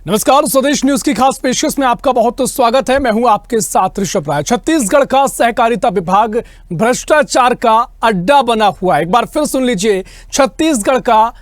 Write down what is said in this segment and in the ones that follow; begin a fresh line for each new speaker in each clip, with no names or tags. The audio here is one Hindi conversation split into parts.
नमस्कार, स्वदेश न्यूज की खास पेशकश में आपका बहुत स्वागत है। मैं हूं आपके साथ ऋषभ राय। छत्तीसगढ़ का सहकारिता विभाग भ्रष्टाचार का अड्डा बना हुआ है। एक बार फिर सुन लीजिए, छत्तीसगढ़ का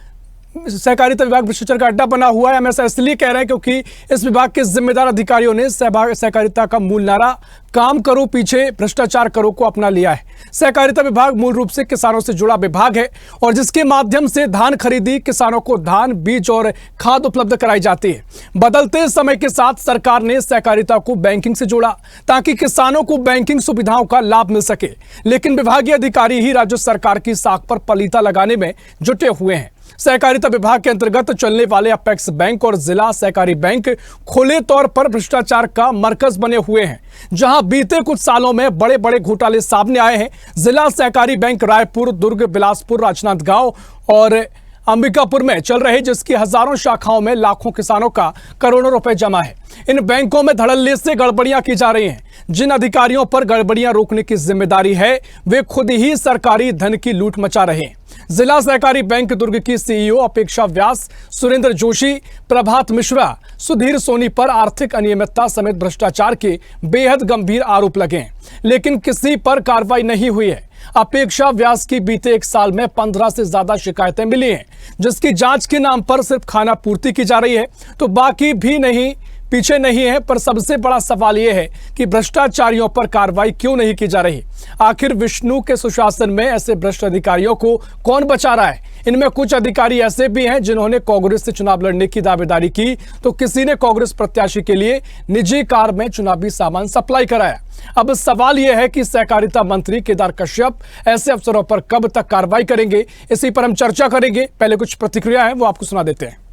सहकारिता विभाग भ्रष्टाचार का अड्डा बना हुआ है। हम ऐसा इसलिए कह रहे हैं क्योंकि इस विभाग के जिम्मेदार अधिकारियों ने सहकारिता का मूल नारा काम करो पीछे भ्रष्टाचार करो को अपना लिया है। सहकारिता विभाग मूल रूप से किसानों से जुड़ा विभाग है और जिसके माध्यम से धान खरीदी, किसानों को धान, बीज और खाद उपलब्ध कराई जाती है। बदलते समय के साथ सरकार ने सहकारिता को बैंकिंग से जोड़ा ताकि किसानों को बैंकिंग सुविधाओं का लाभ मिल सके, लेकिन विभागीय अधिकारी ही राज्य सरकार की साख पर पलीता लगाने में जुटे हुए हैं। सहकारिता विभाग के अंतर्गत चलने वाले अपेक्स बैंक और जिला सहकारी बैंक खुले तौर पर भ्रष्टाचार का मरकज बने हुए हैं, जहां बीते कुछ सालों में बड़े बड़े घोटाले सामने आए हैं। जिला सहकारी बैंक रायपुर, दुर्ग, बिलासपुर, राजनांदगांव और अंबिकापुर में चल रहे, जिसकी हजारों शाखाओं में लाखों किसानों का करोड़ों रुपए जमा है। इन बैंकों में धड़ल्ले से गड़बड़ियां की जा रही हैं। जिन अधिकारियों पर गड़बड़ियां रोकने की जिम्मेदारी है, वे खुद ही सरकारी धन की लूट मचा रहे हैं। जिला सहकारी बैंक दुर्ग की सीईओ अपेक्षा व्यास, सुरेंद्र जोशी, प्रभात मिश्रा, सुधीर सोनी पर आर्थिक अनियमितता समेत भ्रष्टाचार के बेहद गंभीर आरोप लगे हैं, लेकिन किसी पर कार्रवाई नहीं हुई है। अपेक्षा व्यास की बीते एक साल में 15 से ज्यादा शिकायतें मिली हैं, जिसकी जांच के नाम पर सिर्फ खाना पूर्ति की जा रही है, तो बाकी भी नहीं पीछे नहीं है। पर सबसे बड़ा सवाल यह है कि भ्रष्टाचारियों पर कार्रवाई क्यों नहीं की जा रही। आखिर विष्णु के सुशासन में ऐसे भ्रष्ट अधिकारियों को कौन बचा रहा है। इनमें कुछ अधिकारी ऐसे भी हैं जिन्होंने कांग्रेस से चुनाव लड़ने की दावेदारी की, तो किसी ने कांग्रेस प्रत्याशी के लिए निजी कार में चुनावी सामान सप्लाई कराया। अब सवाल यह है कि सहकारिता मंत्री केदार कश्यप ऐसे अफसरों पर कब तक कार्रवाई करेंगे, इसी पर हम चर्चा करेंगे। पहले कुछ प्रतिक्रिया है वो आपको सुना देते हैं।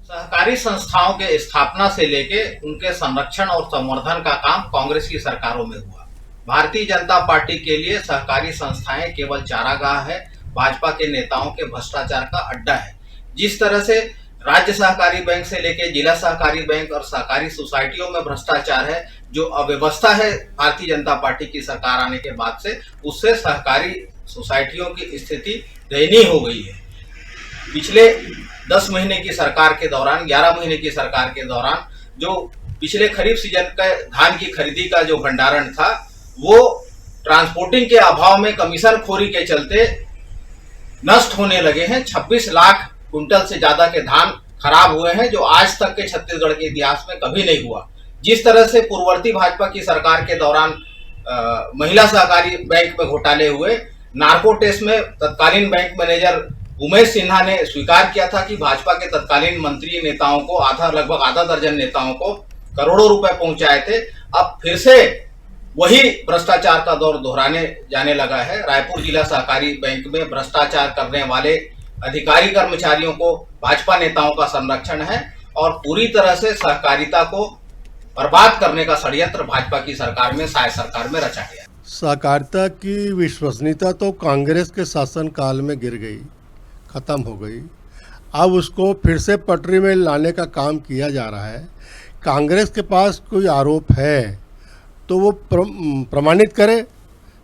सहकारी संस्थाओं के स्थापना से लेके उनके संरक्षण और संवर्धन का काम कांग्रेस की सरकारों में हुआ। भारतीय जनता पार्टी के लिए सहकारी संस्थाएं केवल चारागाह है, भाजपा के नेताओं के भ्रष्टाचार का अड्डा है। जिस तरह से राज्य सहकारी बैंक से लेके जिला सहकारी बैंक और सहकारी सोसाइटियों में भ्रष्टाचार है, जो अव्यवस्था है भारतीय जनता पार्टी की सरकार आने के बाद से, उससे सहकारी सोसाइटियों की स्थिति दयनीय हो गई है। पिछले 10 महीने की सरकार के दौरान, 11 महीने की सरकार के दौरान, जो पिछले खरीफ सीजन का धान की खरीदी का जो भंडारण था, वो ट्रांसपोर्टिंग के अभाव में कमीशन खोरी के चलते नष्ट होने लगे हैं। 26 लाख कुंटल से ज्यादा के धान खराब हुए हैं, जो आज तक के छत्तीसगढ़ के इतिहास में कभी नहीं हुआ। जिस तरह से पूर्ववर्ती भाजपा की सरकार के दौरान महिला सहकारी बैंक में घोटाले हुए, नार्को टेस्ट में तत्कालीन बैंक मैनेजर उमेश सिन्हा ने स्वीकार किया था कि भाजपा के तत्कालीन मंत्री नेताओं को लगभग आधा दर्जन नेताओं को करोड़ों रुपए पहुंचाए थे। अब फिर से वही भ्रष्टाचार का दौर दोहराने जाने लगा है। रायपुर जिला सहकारी बैंक में भ्रष्टाचार करने वाले अधिकारी कर्मचारियों को भाजपा नेताओं का संरक्षण है और पूरी तरह से सहकारिता को बर्बाद करने का षड्यंत्र भाजपा की सरकार में, शायद सरकार में रचा गया।
सहकारिता की विश्वसनीयता तो कांग्रेस के शासन काल में गिर गई, खत्म हो गई। अब उसको फिर से पटरी में लाने का काम किया जा रहा है। कांग्रेस के पास कोई आरोप है तो वो प्रमाणित करे,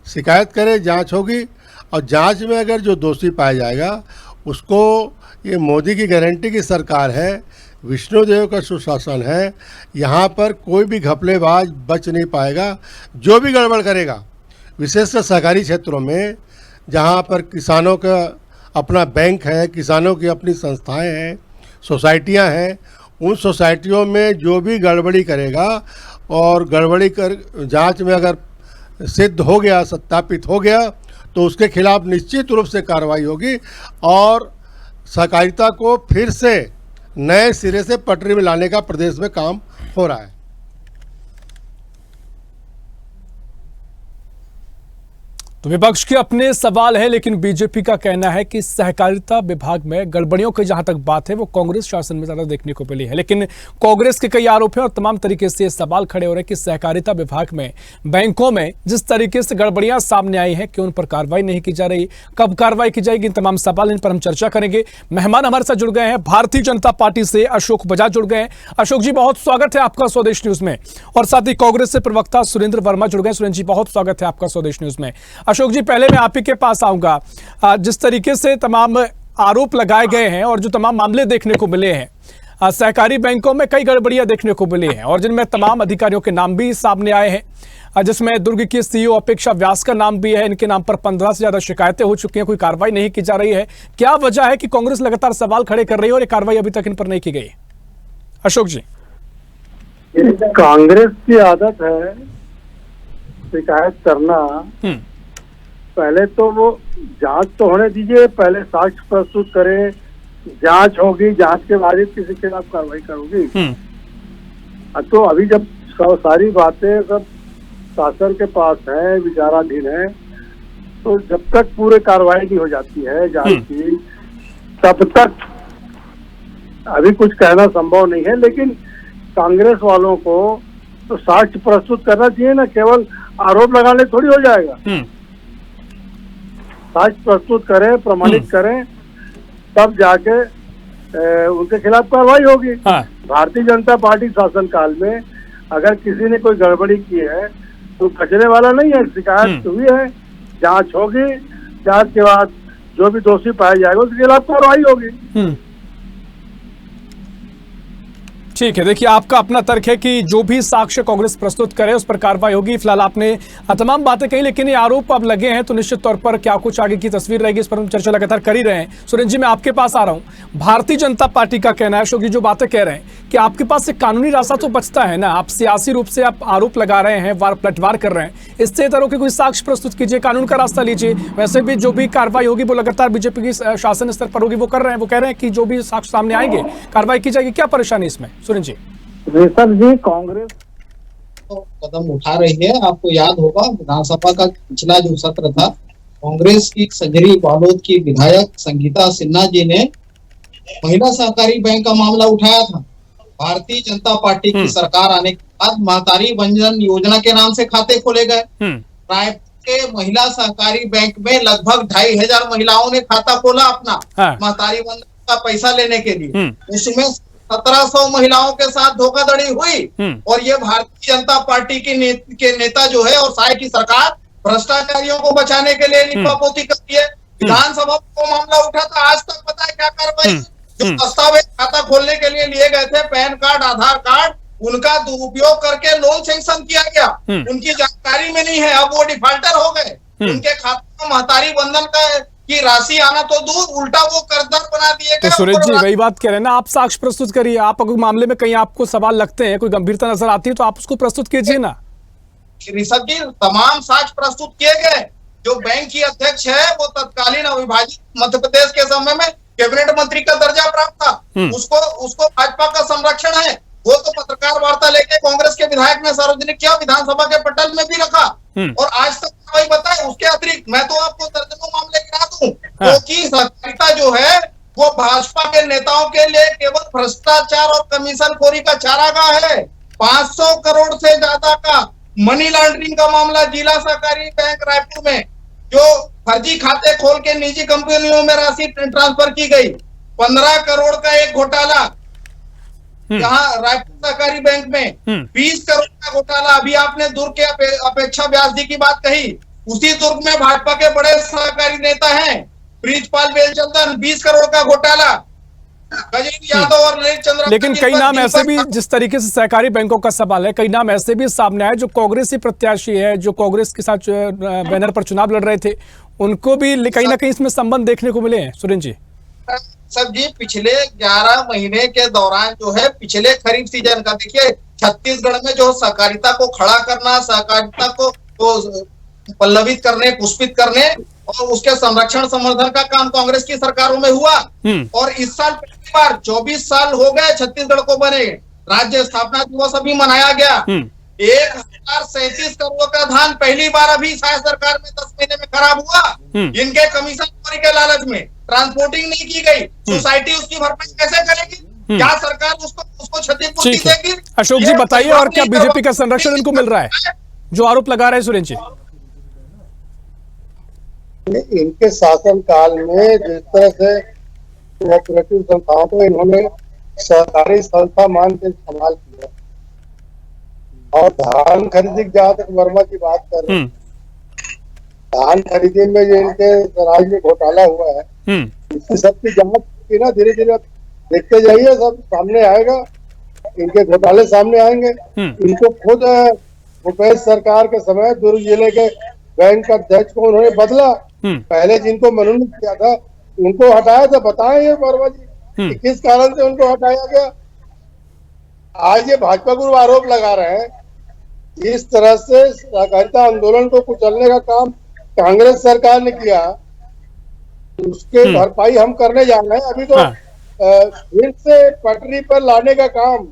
शिकायत करे, जांच होगी और जांच में अगर जो दोषी पाया जाएगा उसको, ये मोदी की गारंटी की सरकार है, विष्णुदेव का सुशासन है, यहाँ पर कोई भी घपलेबाज बच नहीं पाएगा। जो भी गड़बड़ करेगा, विशेषकर सहकारी क्षेत्रों में जहाँ पर किसानों का अपना बैंक है, किसानों की अपनी संस्थाएं हैं, सोसाइटियां हैं, उन सोसाइटियों में जो भी गड़बड़ी करेगा और गड़बड़ी कर जांच में अगर सिद्ध हो गया, सत्यापित हो गया, तो उसके खिलाफ निश्चित रूप से कार्रवाई होगी और सहकारिता को फिर से नए सिरे से पटरी में लाने का प्रदेश में काम हो रहा है।
तो विपक्ष के अपने सवाल है, लेकिन बीजेपी का कहना है कि सहकारिता विभाग में गड़बड़ियों की जहां तक बात है वो कांग्रेस शासन में ज्यादा देखने को मिली है। लेकिन कांग्रेस के कई आरोप हैं और तमाम तरीके से सवाल खड़े हो रहे हैं कि सहकारिता विभाग में, बैंकों में जिस तरीके से गड़बड़ियां सामने आई हैं कि उन पर कार्रवाई नहीं की जा रही, कब कार्रवाई की जाएगी, इन तमाम सवाल, इन पर हम चर्चा करेंगे। मेहमान हमारे साथ जुड़ गए हैं भारतीय जनता पार्टी से अशोक बजाज जुड़ गए हैं। अशोक जी, बहुत स्वागत है आपका स्वदेश न्यूज में। और साथ ही कांग्रेस से प्रवक्ता सुरेंद्र वर्मा जुड़ गए। सुरेंद्र जी, बहुत स्वागत है आपका स्वदेश न्यूज में। अशोक जी, पहले मैं आप ही के पास आऊंगा। जिस तरीके से तमाम आरोप लगाए गए हैं और जो तमाम मामले देखने को मिले हैं, सहकारी बैंकों में कई गड़बड़ियां देखने को मिली हैं और जिनमें तमाम अधिकारियों के नाम भी सामने आए हैं, जिसमें दुर्ग की सीईओ अपेक्षा व्यास का नाम भी है। इनके नाम पर 15 से ज्यादा शिकायतें हो चुकी हैं, कोई कार्रवाई नहीं की जा रही है। क्या वजह है कि कांग्रेस लगातार सवाल खड़े कर रही है और ये कार्रवाई अभी तक इन पर नहीं की गई? अशोक जी,
कांग्रेस की आदत है शिकायत करना। पहले तो वो जांच तो होने दीजिए, पहले साक्ष्य प्रस्तुत करें, जांच होगी, जांच के बाद ही किसी के खिलाफ कार्रवाई करोगी। तो अभी जब सारी बातें सब शासन के पास है, विचाराधीन है, तो जब तक पूरे कार्रवाई नहीं हो जाती है जांच की, तब तक अभी कुछ कहना संभव नहीं है। लेकिन कांग्रेस वालों को तो साक्ष्य प्रस्तुत करना चाहिए ना, केवल आरोप लगाने थोड़ी हो जाएगा। साक्ष्य प्रस्तुत करें, प्रमाणित करें, तब जाके उनके खिलाफ कार्रवाई होगी। भारतीय जनता पार्टी शासनकाल में अगर किसी ने कोई गड़बड़ी की है तो बचने वाला नहीं है। शिकायत हुई है, जांच होगी, जांच के बाद जो भी दोषी पाया जाएगा उसके खिलाफ कार्रवाई होगी।
ठीक है, देखिए आपका अपना तर्क है कि जो भी साक्ष्य कांग्रेस प्रस्तुत करे उस पर कार्रवाई होगी। फिलहाल आपने तमाम बातें कही, लेकिन ये आरोप अब लगे हैं तो निश्चित तौर पर क्या कुछ आगे की तस्वीर रहेगी इस पर हम चर्चा लगातार कर ही रहे हैं। सुरेंद्र जी, मैं आपके पास आ रहा हूं। भारतीय जनता पार्टी का कहना है, अशोक जी जो बातें कह रहे हैं कि आपके पास एक कानूनी रास्ता तो बचता है ना, आप सियासी रूप से आप आरोप लगा रहे हैं, वार पलटवार कर रहे हैं, इससे तरह के कोई साक्ष्य प्रस्तुत कीजिए, कानून का रास्ता लीजिए। वैसे भी जो भी कार्रवाई होगी वो लगातार बीजेपी की शासन स्तर पर होगी, वो कर रहे हैं, वो कह रहे हैं कि जो भी साक्ष्य सामने आएंगे कार्रवाई की जाएगी। क्या परेशानी इसमें सुरेंद्र जी?
रेशम जी, कांग्रेस
तो कदम उठा रही है। आपको याद होगा विधानसभा का पिछला जो सत्र था, कांग्रेस की संजरी बालोद की विधायक संगीता सिन्हा जी ने महिला सहकारी बैंक का मामला उठाया था। भारतीय जनता पार्टी की सरकार आने के बाद महतारी वंदन योजना के नाम से खाते खोले गए। रायपुर के महिला सहकारी बैंक में लगभग 2500 महिलाओं ने खाता खोला अपना महतारी वंदन का पैसा लेने के लिए। उसमें 1700 महिलाओं के साथ धोखाधड़ी हुई और ये भारतीय जनता पार्टी के नेता जो है और साय की सरकार भ्रष्टाचारियों को बचाने के लिए लिपापोती करती है। विधानसभा को मामला उठा था, आज तक पता है क्या कार्रवाई? जो दस्तावेज खाता खोलने के लिए लिए गए थे, पैन कार्ड, आधार कार्ड, उनका दुरुपयोग करके लोन सैंक्शन किया गया, उनकी जानकारी में नहीं है। अब वो डिफाल्टर हो गए, उनके खाते में महतारी वंदन का की राशि आना तो दूर, उल्टा वो कर्जदार बना दिए गए।
तो सुरेश जी वही बात कह रहे हैं ना, आप साक्ष्य प्रस्तुत करिए। आप अगर मामले में कहीं आपको सवाल लगते हैं, कोई गंभीरता नजर आती है तो आप उसको प्रस्तुत कीजिए ना।
ऋषभ जी, तमाम साक्ष्य प्रस्तुत किए गए। जो बैंक की अध्यक्ष है वो तत्कालीन अविभाजित मध्य प्रदेश के समय में कैबिनेट मंत्री का दर्जा प्राप्त था। उसको भाजपा का संरक्षण है। वो तो पत्रकार वार्ता लेके कांग्रेस के विधायक ने सार्वजनिक किया, विधानसभा के पटल में भी रखा और आज तक कोई बताए। उसके अतिरिक्त मैं तो आपको दर्जनों मामले गिना दूं, क्योंकि सहकारिता जो है वो भाजपा के नेताओं के लिए केवल भ्रष्टाचार और कमीशन खोरी का चारागाह है। 500 करोड़ से ज्यादा का मनी लॉन्ड्रिंग का मामला जिला सहकारी बैंक रायपुर में, जो फर्जी खाते खोल के निजी कंपनियों में राशि ट्रांसफर की गई। 15 करोड़ का एक घोटाला यहाँ रायपुर सहकारी बैंक में। 20 करोड़ का घोटाला। अभी आपने दुर्ग के अपेक्षा व्यास जी की बात कही, उसी दुर्ग में भाजपा के बड़े सहकारी नेता हैं प्रीतपाल बेलचंदन, 20 करोड़ का घोटाला। गजेंद्र यादव और ललित चंद्र।
लेकिन कई नाम ऐसे भी, जिस तरीके से सहकारी बैंकों का सवाल है, कई नाम ऐसे भी सामने आए जो कांग्रेसी प्रत्याशी है, जो कांग्रेस के साथ बैनर पर चुनाव लड़ रहे थे, उनको भी कहीं ना कहीं इसमें संबंध देखने को मिले हैं। सुरेंद्र जी,
सब जी, पिछले 11 महीने के दौरान जो है, पिछले खरीफ सीजन का देखिए, छत्तीसगढ़ में जो सहकारिता को खड़ा करना, सहकारिता को पल्लवित करने, पुष्पित करने और उसके संरक्षण संवर्धन का काम कांग्रेस की सरकारों में हुआ। और इस साल पहली बार 24 साल हो गए छत्तीसगढ़ को बने, राज्य स्थापना दिवस अभी मनाया गया। 1037 करोड़ का धान पहली बार अभी शायद सरकार में 10 महीने में खराब हुआ। इनके कमीशन चोरी के लालच में ट्रांसपोर्टिंग नहीं की गई, सोसाइटी उसकी भरपाई कैसे करेगी? क्या सरकार उसको क्षतिपूर्ति देगी?
अशोक जी बताइए, और क्या बीजेपी का संरक्षण इनको मिल रहा है जो आरोप लगा रहे हैं सुरेंद्र जी?
इनके शासन काल में जिस तरह से कोऑपरेटिव संस्थाओं को इन्होंने सहकारी संस्था मान के इस्तेमाल किया, और धान खरीदी, जहाँ तक वर्मा की बात कर रहे हैं, धान खरीदी में जो इनके राज्य में घोटाला हुआ है,
इसकी सबकी जांच की ना, धीरे धीरे देखते जाइए, सब सामने आएगा, इनके घोटाले सामने आएंगे। इनको खुद भूपेश सरकार के समय दुर्ग जिले के बैंक अध्यक्ष को उन्होंने बदला। पहले जिनको मनोनीत किया था उनको हटाया था। बताएं ये वर्मा जी कि किस कारण से उनको हटाया गया। आज ये भाजपा गुरु आरोप लगा रहे हैं, इस तरह से सहकारिता आंदोलन को कुचलने का काम कांग्रेस सरकार ने किया, उसके भरपाई हम करने जा रहे हैं। अभी तो फिर से पटरी पर लाने का काम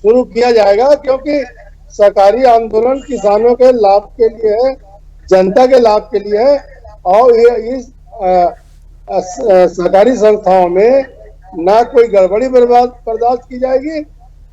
शुरू किया जाएगा, क्योंकि सरकारी आंदोलन किसानों के लाभ के लिए है, जनता के लाभ के लिए है। और इस सरकारी संस्थाओं में ना कोई गड़बड़ी बर्दाश्त की जाएगी,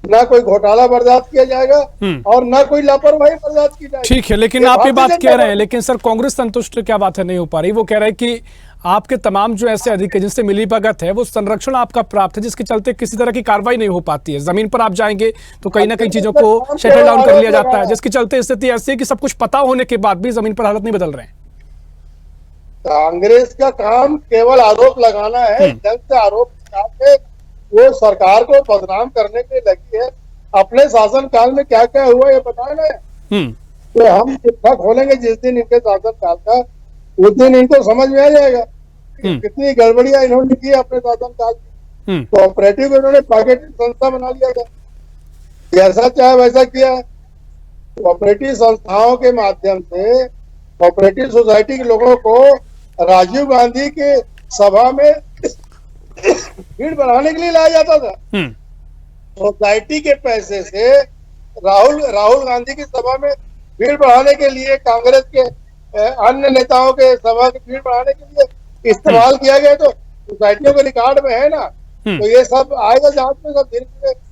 ना कोई घोटाला बर्दाश्त किया जाएगा, और ना कोई लापरवाही बर्दाश्त की जाएगी।
ठीक है, लेकिन आप ये बात कह रहे हैं, लेकिन सर कांग्रेस संतुष्ट क्या बात है नहीं हो पा रही। वो कह रहे हैं कि आपके तमाम जो ऐसे अधिकारी जिनसे मिलीभगत है वो संरक्षण आपका प्राप्त है, जिसके चलते किसी तरह की कार्रवाई नहीं हो पाती है। जमीन पर आप जाएंगे तो कहीं ना कहीं चीजों को शटल डाउन कर लिया जाता है, जिसके चलते स्थिति ऐसी है कि सब कुछ पता होने के बाद भी जमीन पर हालत नहीं बदल रहे हैं।
कांग्रेस का काम केवल आरोप लगाना है, ढंग से आरोप लगा के वो सरकार को बदनाम करने के लिए लगी है। अपने शासन काल में क्या क्या हुआ ये बताए ना, तो हम चिट्ठा खोलेंगे जिस दिन इनके शासन काल का, उस दिन इनको समझ में आ जाएगा कितनी गड़बड़ियां इन्होंने की अपने शासन काल में। कोऑपरेटिव इन्होंने प्राकृतिक संस्था बना लिया था, जैसा चाहे वैसा किया है। कोऑपरेटिव संस्थाओं के माध्यम से कोऑपरेटिव सोसाइटी के लोगों को राजीव गांधी के सभा में भीड़ बढ़ाने के लिए लाया जाता था। सोसाइटी के पैसे से राहुल गांधी की सभा में भीड़ बढ़ाने के लिए, कांग्रेस के अन्य नेताओं के सभा की भीड़ बढ़ाने के लिए इस्तेमाल किया गया। तो सोसाइटियों के रिकॉर्ड में है ना, तो ये सब आएगा जांच में, सब धीरे धीरे।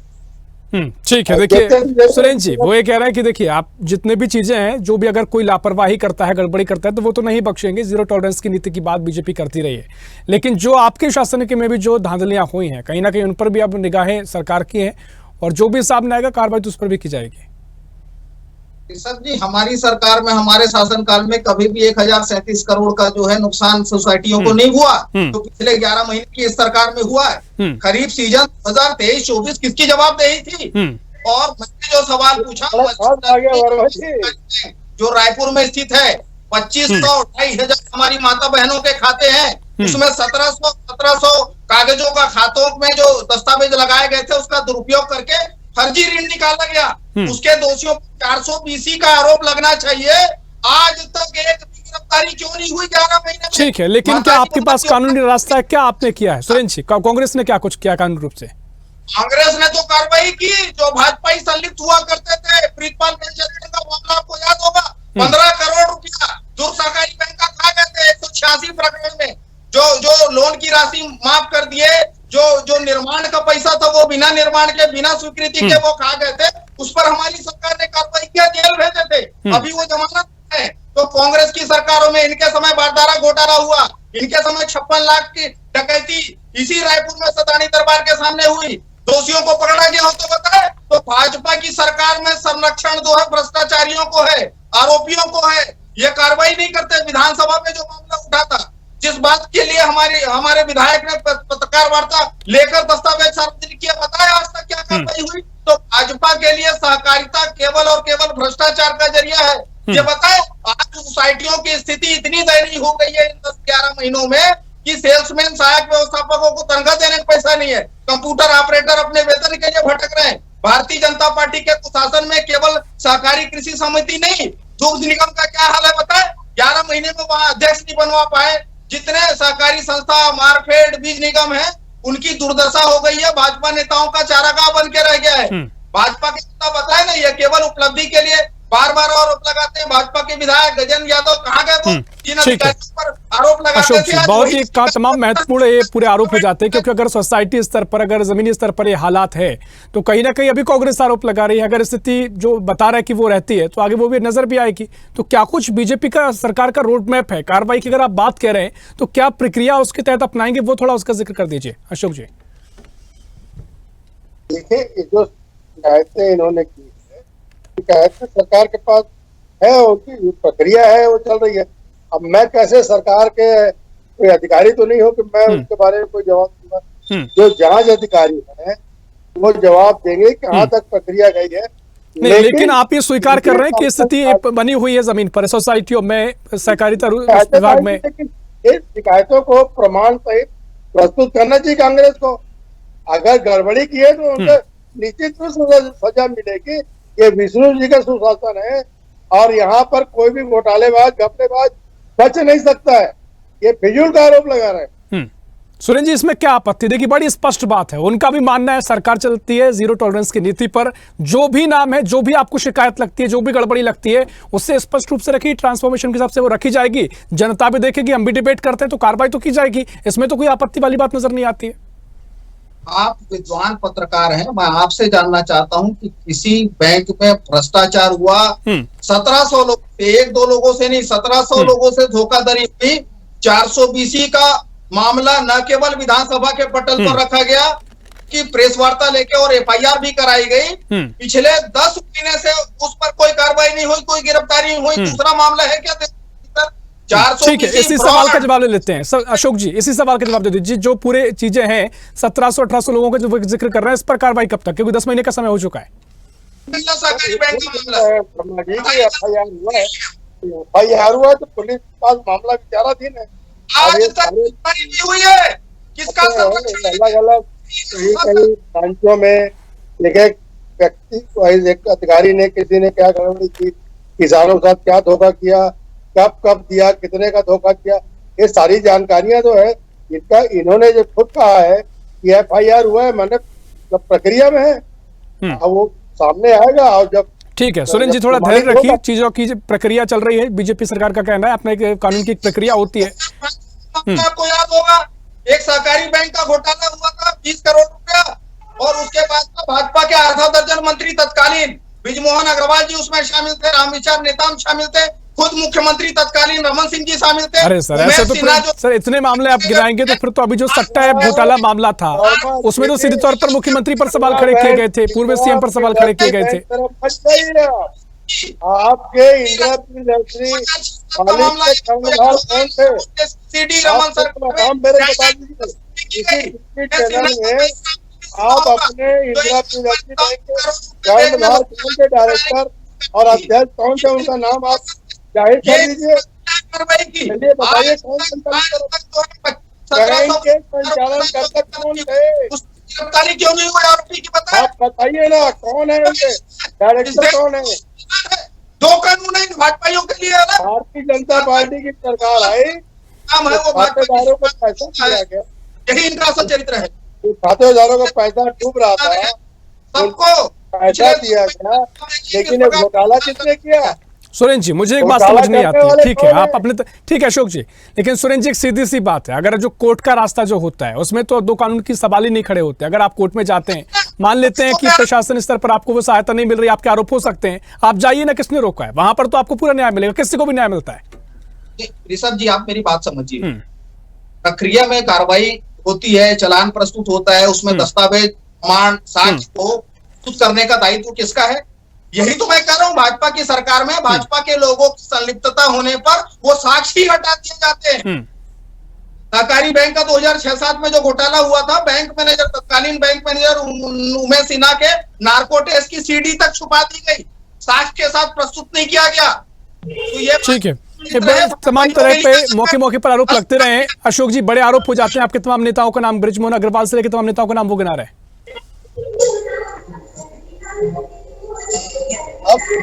ठीक है, देखिए सुरेंद्र जी वो ये कह रहे हैं कि देखिए आप जितने भी चीजें हैं, जो भी अगर कोई लापरवाही करता है, गड़बड़ी करता है, तो वो तो नहीं बख्शेंगे। जीरो टॉलरेंस की नीति की बात बीजेपी करती रही है, लेकिन जो आपके शासन के में भी जो धांधलियां हुई हैं, कहीं ना कहीं उन पर भी अब निगाहें सरकार की हैं, और जो भी सामने आएगा कार्रवाई तो उस पर भी की जाएगी।
सर जी, हमारी सरकार में, हमारे शासनकाल में कभी भी 1037 करोड़ का जो है नुकसान सोसाइटियों को नहीं हुआ, तो पिछले 11 महीने की इस सरकार में हुआ है। खरीफ सीजन 2023-24 किसकी जवाबदेही थी? और मैंने जो सवाल पूछा, जो रायपुर में स्थित है, 2500-2500 हमारी माता बहनों के खाते हैं, उसमें 1700 कागजों का खातों में जो दस्तावेज लगाए गए थे उसका दुरुपयोग करके फर्जी ऋण निकाला गया। उसके दोषियों पर 420 का आरोप लगना चाहिए। आज तक एक भी गिरफ्तारी क्यों नहीं हुई 11 महीने में?
ठीक है, लेकिन क्या आपके पास कानूनी रास्ता है? क्या आपने किया है सुरेंद्र जी? कांग्रेस ने क्या कुछ किया कानूनी रूप से?
कांग्रेस ने तो कार्रवाई की, जो भाजपा संलिप्त हुआ करते थे। प्रीतपाल बेंचर का मामला आपको याद होगा, 15 करोड़ रुपया दुर्ग सहकारी बैंक का खा गए थे 186 प्रकरण में। जो लोन की राशि माफ कर दिए, जो निर्माण का पैसा था वो बिना निर्माण के, बिना स्वीकृति के वो खा गए थे, उस पर हमारी सरकार ने कार्रवाई किया, जेल भेजे थे। अभी वो जमानत है। तो कांग्रेस की सरकारों में इनके समय बारदारा घोटाला हुआ, इनके समय 56 लाख की डकैती इसी रायपुर में सतानी दरबार के सामने हुई। दोषियों को पकड़ा गया हो तो बताए। तो भाजपा की सरकार में संरक्षण जो है भ्रष्टाचारियों को है, आरोपियों को है, ये कार्रवाई नहीं करते। विधानसभा में जो मामला उठा था, जिस बात के लिए हमारे विधायक ने पत्रकार वार्ता लेकर दस्तावेज सार्वजनिक किया, बताया आज तक क्या कार्रवाई हुई? तो भाजपा के लिए सहकारिता केवल और केवल भ्रष्टाचार का जरिया है। ये बताए, आज सोसाइटियों की स्थिति इतनी दयनीय हो गई है इन 10-11 महीनों में कि सेल्समैन, सहायक व्यवस्थापकों को तनख्वाह देने का पैसा नहीं है। कंप्यूटर ऑपरेटर अपने वेतन के लिए भटक रहे हैं। भारतीय जनता पार्टी के कुशासन में केवल सहकारी कृषि समिति नहीं, दुग्ध निगम का क्या हाल है बताए। 11 महीने में वहां अध्यक्ष नहीं बनवा पाए। जितने सहकारी संस्था, मार्केट, बीज निगम है, उनकी दुर्दशा हो गई है। भाजपा नेताओं का चारागाह बन के रह गया है। भाजपा के नेता बताए ना, ये केवल उपलब्धि के लिए बार बार आरोप लगाते हैं। भाजपा के विधायक गजेंद्र यादव कहाँ गए? वो जिन अधिकारियों पर आरोप लगाते थे,
बहुत ही तमाम महत्वपूर्ण ये पूरे आरोप हो जाते हैं, क्योंकि अगर सोसाइटी स्तर पर, अगर जमीनी स्तर पर ये हालात है, तो कहीं ना कहीं अभी कांग्रेस आरोप लगा रही है। अगर स्थिति जो बता रहा है कि वो रहती है, तो आगे वो भी नजर भी आएगी। तो क्या कुछ बीजेपी का, सरकार का रोड मैप है कार्रवाई की? अगर आप बात कह रहे हैं तो क्या प्रक्रिया उसके तहत अपनाएंगे, वो थोड़ा उसका जिक्र कर दीजिए अशोक जी।
देखिए, जो शिकायतें इन्होंने की है, शिकायतें सरकार के पास है, उनकी प्रक्रिया है, वो चल रही है। अब मैं कैसे सरकार के कोई अधिकारी तो नहीं हो कि मैं उसके बारे में कोई जवाब दूंगा। जो जांच अधिकारी है वो जवाब देंगे कहाँ तक प्रक्रिया गई है।
नहीं, लेकिन आप ये स्वीकार कर रहे हैं कि स्थिति बनी हुई है जमीन पर, सोसाइटियों में, सहकारिता विभाग में।
ये शिकायतों को प्रमाण सहित प्रस्तुत करना चाहिए कांग्रेस को। अगर गड़बड़ी की है तो उनसे निश्चित रूप से सजा मिलेगी। ये विष्णु जी का सुशासन है और यहाँ पर कोई भी घोटालेबाज घपलेबाज बच नहीं सकता है। ये फिजूल का आरोप लगा रहे हैं।
सुरेंद्र जी, इसमें क्या आपत्ति? देखिए, बड़ी स्पष्ट बात है, उनका भी मानना है सरकार चलती है जीरो टॉलरेंस की नीति पर। जो भी नाम है, जो भी आपको शिकायत लगती है, जो भी गड़बड़ी लगती है, उससे स्पष्ट रूप से रखी, ट्रांसफॉर्मेशन के हिसाब से वो रखी जाएगी। जनता भी देखेगी, हम भी डिबेट करते हैं तो कार्रवाई तो की जाएगी। इसमें तो कोई आपत्ति वाली बात नजर नहीं आती है।
आप विद्वान पत्रकार हैं, मैं आपसे जानना चाहता हूं कि किसी बैंक में भ्रष्टाचार हुआ, 1700 लोग, एक दो लोगों से नहीं 1700 लोगों से धोखाधड़ी हुई, 420 का मामला न केवल विधानसभा के पटल पर रखा गया कि प्रेस वार्ता लेके और एफआईआर भी कराई गई। पिछले 10 महीने से उस पर कोई कार्रवाई नहीं हुई, कोई गिरफ्तारी नहीं हुई। दूसरा मामला है क्या?
ठीक है, इसी सवाल का जवाब ले लेते हैं। अशोक जी, इसी सवाल का जवाब दे दीजिए। जो पूरे चीजें हैं, 1700-1800 लोगों का जो जिक्र कर रहे हैं, इस पर कार्रवाई कब तक? क्योंकि 10 महीने का समय हो चुका है।
एफआईआर हुआ तो पुलिस के पास मामला विचाराधीन है।
आज तक गिरफ्तारी नहीं हुई है। किसका
अलग अलग कई ब्रांचों में एक व्यक्ति को, एक अधिकारी ने, किसी ने क्या गड़बड़ी की, किसानों के साथ क्या धोखा किया, कब कब दिया, कितने का धोखा किया, ये सारी जानकारियां जो है इनका, इन्होंने जो खुद कहा है कि एफआईआर हुआ है, मैंने प्रक्रिया में है, अब वो सामने आएगा। और जब
ठीक है सुरेंद्र जी, थोड़ा धैर्य रखिए, चीजों की प्रक्रिया चल रही है। बीजेपी सरकार का कहना है अपने कानून की प्रक्रिया होती है।
आपको याद होगा एक सहकारी बैंक का घोटाला हुआ था 20 करोड़ रुपया, और उसके बाद भाजपा के आधा दर्जन मंत्री तत्कालीन, ब्रिजमोहन अग्रवाल जी उसमें शामिल थे, रामविचार नेताम शामिल थे, खुद मुख्यमंत्री तत्कालीन रमन सिंह जी शामिल थे।
अरे सर, ऐसे तो सर इतने मामले आप गिनाएंगे तो फिर तो अभी जो सट्टा है घोटाला मामला था, उसमें तो सीधे तौर पर मुख्यमंत्री पर सवाल खड़े किए गए थे, पूर्व सीएम पर सवाल खड़े किए गए थे।
आपके इंदिरा प्रियदर्शनी कौन थे?
सीडी रमन सर,
चैनल में आप अपने इंदिरा प्रियदर्शनी बैंक के डायरेक्टर और अध्यक्ष कौन थे, उनका नाम आप जाहिर कर दीजिए। चलिए बताइए कौन बैंक के संचालन करता कौन थे?
गिरफ्तारी क्यों नहीं हुई आरोपी की बताइए?
आप बताइए ना, कौन है उनके डायरेक्टर, कौन है?
दो कानून है भाजपाइयों के लिए।
भारतीय जनता पार्टी की सरकार आई,
काम है वो
खातेदारों को पैसा दिया गया,
यही इनका असल चरित्र है।
खातेदारों का पैसा डूब रहा था,
सबको
पैसा दिया गया, लेकिन घोटाला किसने किया?
सुरेंद्र जी, मुझे एक बात समझ नहीं आती है। ठीक है, आप अपने ठीक है अशोक जी, लेकिन सुरेंद्र जी एक सीधी सी बात है, अगर जो कोर्ट का रास्ता जो होता है उसमें तो दो कानून की सवाल ही नहीं खड़े होते। अगर आप कोर्ट में जाते हैं, मान लेते हैं कि प्रशासन स्तर पर आपको वो सहायता नहीं मिल रही, आपके आरोप हो सकते हैं, आप जाइए ना, किसने रोका है? वहां पर तो आपको पूरा न्याय मिलेगा, किसी को भी न्याय मिलता है।
ऋषभ जी, आप मेरी बात समझिए। प्रक्रिया में कार्रवाई होती है, चालान प्रस्तुत होता है, उसमें दस्तावेज, प्रमाण, साक्ष्य को प्रस्तुत करने का दायित्व किसका है? यही तो मैं कह रहा हूँ, भाजपा की सरकार में भाजपा के लोगों की संलिप्तता होने पर वो साक्ष्य ही हटा दिए जाते हैं। सहकारी बैंक का 2006-07 में जो घोटाला हुआ था, बैंक मैनेजर, तत्कालीन बैंक मैनेजर उमेश सिन्हा के नार्को टेस्ट की सीडी तक छुपा दी गई, साक्ष्य के साथ प्रस्तुत नहीं किया गया। तो ये
ठीक है, तमाम तरह पे मौके मौके पर आरोप लगते रहे। अशोक जी, बड़े आरोप हो जाते हैं, आपके तमाम नेताओं का नाम, ब्रिजमोहन अग्रवाल से लेकर तमाम नेताओं का नाम वो गिना रहे।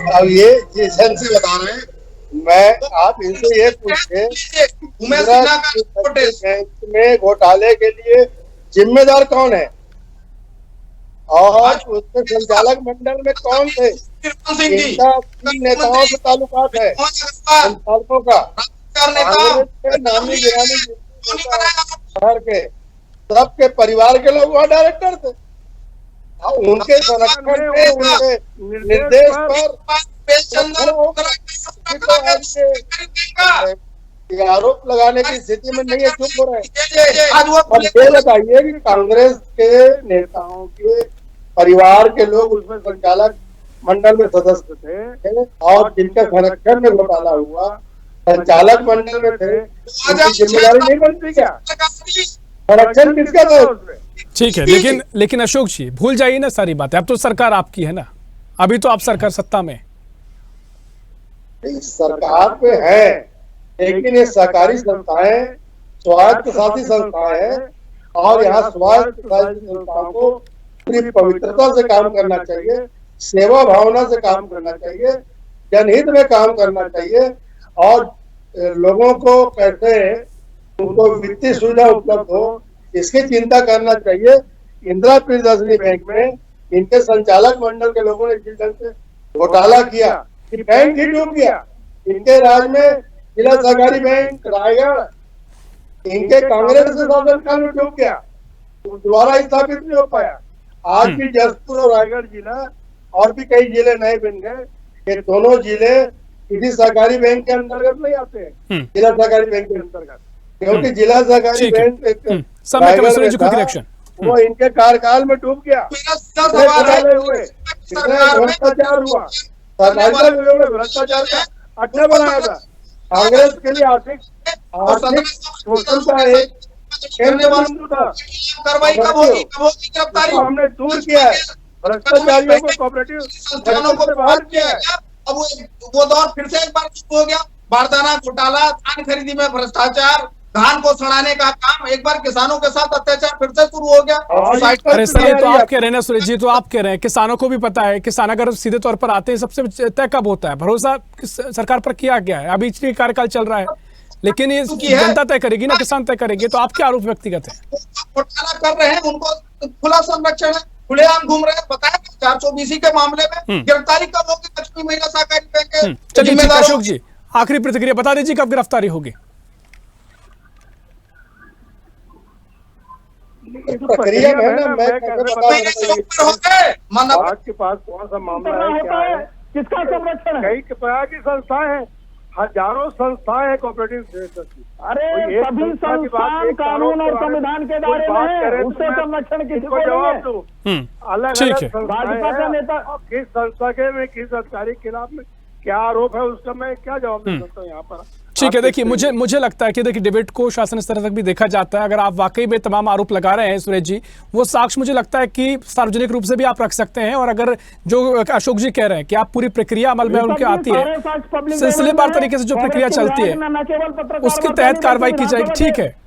अब ये एजेंसी बता रहे हैं, मैं आप इनसे ये पूछे बैंक में घोटाले के लिए जिम्मेदार कौन है और उसके संचालक मंडल में कौन थे? इनका नेताओं से ताल्लुकात है, संचालकों का, नामी गिरामी शहर के सबके परिवार के लोग वहाँ डायरेक्टर थे। उनके संरक्षण पे, उनके निर्देश पर आरोप लगाने की स्थिति में नहीं है, चुप हो रहे हैं। अब ये बताइए कि कांग्रेस के नेताओं के परिवार के लोग उसमें संचालक मंडल में सदस्य थे और जिनके संरक्षण में घोटाला हुआ, संचालक मंडल में थे, उनकी जिम्मेदारी नहीं बनती क्या? संरक्षण किसका था उसमें?
ठीक है, लेकिन अशोक जी भूल जाइए ना सारी बातें, अब तो सरकार आपकी है ना, अभी तो आप सरकार सत्ता में।
सरकार पे है, लेकिन ये सहकारी संस्थाएं स्वायत्त शासी संस्थाएं हैं और यहाँ स्वायत्त शासी संस्थाओं को पूरी पवित्रता से काम करना चाहिए, सेवा भावना से काम करना चाहिए, जनहित में काम करना चाहिए और लोगों को कैसे उनको वित्तीय सुविधा उपलब्ध हो इसकी चिंता करना चाहिए। इंदिरा प्रियदर्शनी बैंक में इनके संचालक मंडल के लोगों ने जिस ढंग से घोटाला किया कि बैंक ही डूब गया। इनके राज में जिला सहकारी बैंक रायगढ़ इनके कांग्रेस के शासनकाल में डूब गया, दोबारा स्थापित नहीं हो पाया। आज भी जसपुर और रायगढ़ जिला और भी कई जिले नए बन गए, ये दोनों जिले किसी सहकारी बैंक के अंतर्गत नहीं आते हैं, जिला सहकारी बैंक के अंतर्गत, क्योंकि जिला सहकारी बैंक वो इनके कार्यकाल में डूब गया। भ्रष्टाचार हुआ, सहकारिता विभाग में भ्रष्टाचार का अड्डा बनाया था। कांग्रेस के लिए आर्थिक शोषण का एक केंद्र बिंदु था।
कार्रवाई कब होगी, गिरफ्तारी
हमने दूर किया है, भ्रष्टाचारियों को कोऑपरेटिव
संस्थानों को बाहर किया है। अब वो दौर फिर से एक बार शुरू हो गया, बारदाना घोटाला, धान खरीदी में भ्रष्टाचार, धान को सड़ाने का काम, एक बार किसानों के साथ अत्याचार फिर से शुरू हो गया।
अरे सर ये तो आप कह रहे हैं ना सुरेश जी, तो आप कह रहे हैं किसानों को भी पता है, किसान अगर सीधे तौर पर आते हैं सबसे तय कब होता है, भरोसा सरकार पर किया गया है, अभी पिछले कार्यकाल चल रहा है, लेकिन ये जनता तय करेगी ना, किसान तय करेंगे। तो आप क्या आरोप व्यक्तिगत है?
घोटाला कर रहे हैं, उनको खुला संरक्षण है, खुलेआम घूम रहे हैं, बताया 420 के मामले में गिरफ्तारी कब होगी लक्ष्मी महिला सहकारी बैंक के?
चलिए अशोक जी आखिरी प्रतिक्रिया बता दीजिए, कब गिरफ्तारी होगी?
प्रक्रिया में ना मैं
आपके पास कौन सा मामला है, क्या है, किसका संरक्षण है? कई प्रकार की संस्थाएं हैं, हजारों संस्थाएं हैं कोऑपरेटिव सेक्टर की। अरे सभी संस्थान कानून और संविधान के दायरे में है, उससे संरक्षण किसी को जवाब दो। अलग अलग भाजपा का नेता किस संस्था के में किस अधिकारी के खिलाफ में क्या आरोप है, उसका मैं क्या जवाब दे सकता हूँ यहाँ पर?
ठीक है, देखिए मुझे लगता है कि देखिए डिबेट को शासन स्तर तक भी देखा जाता है। अगर आप वाकई में तमाम आरोप लगा रहे हैं सुरेश जी, वो साक्ष्य मुझे लगता है कि सार्वजनिक रूप से भी आप रख सकते हैं। और अगर जो अशोक जी कह रहे हैं कि आप पूरी प्रक्रिया अमल में उनके आती है, सिलसिलेवार तरीके से जो प्रक्रिया चलती है उसके तहत कार्रवाई की जाएगी।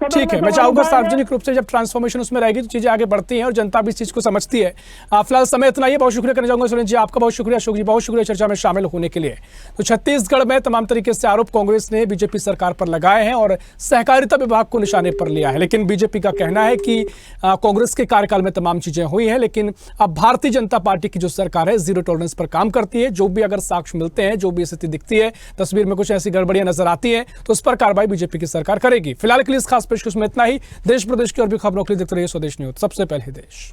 ठीक है, मैं चाहूंगा सार्वजनिक रूप से जब ट्रांसफॉर्मेशन उसमें रहेगी तो चीजें आगे बढ़ती हैं और जनता भी इस चीज को समझती है। फिलहाल समय इतना ही, बहुत शुक्रिया करना चाहूंगा सुरेश जी, आपका बहुत शुक्रिया, अशोक जी बहुत शुक्रिया चर्चा में शामिल होने के लिए। तो छत्तीसगढ़ में तमाम तरीके से आरोप कांग्रेस ने बीजेपी सरकार पर लगाए हैं और सहकारिता विभाग को निशाने पर लिया है, लेकिन बीजेपी का कहना है कि कांग्रेस के कार्यकाल में तमाम चीजें हुई हैं, लेकिन अब भारतीय जनता पार्टी की जो सरकार है जीरो टॉलरेंस पर काम करती है। जो भी अगर साक्ष्य मिलते हैं, जो भी स्थिति दिखती है, तस्वीर में कुछ ऐसी गड़बड़ियां नजर आती हैं, तो उस पर कार्रवाई बीजेपी की सरकार करेगी। फिलहाल के लिए इस खास पेशकश में इतना ही। देश प्रदेश की और भी खबरों के लिए देखते रहिए स्वदेश न्यूज, सबसे पहले देश।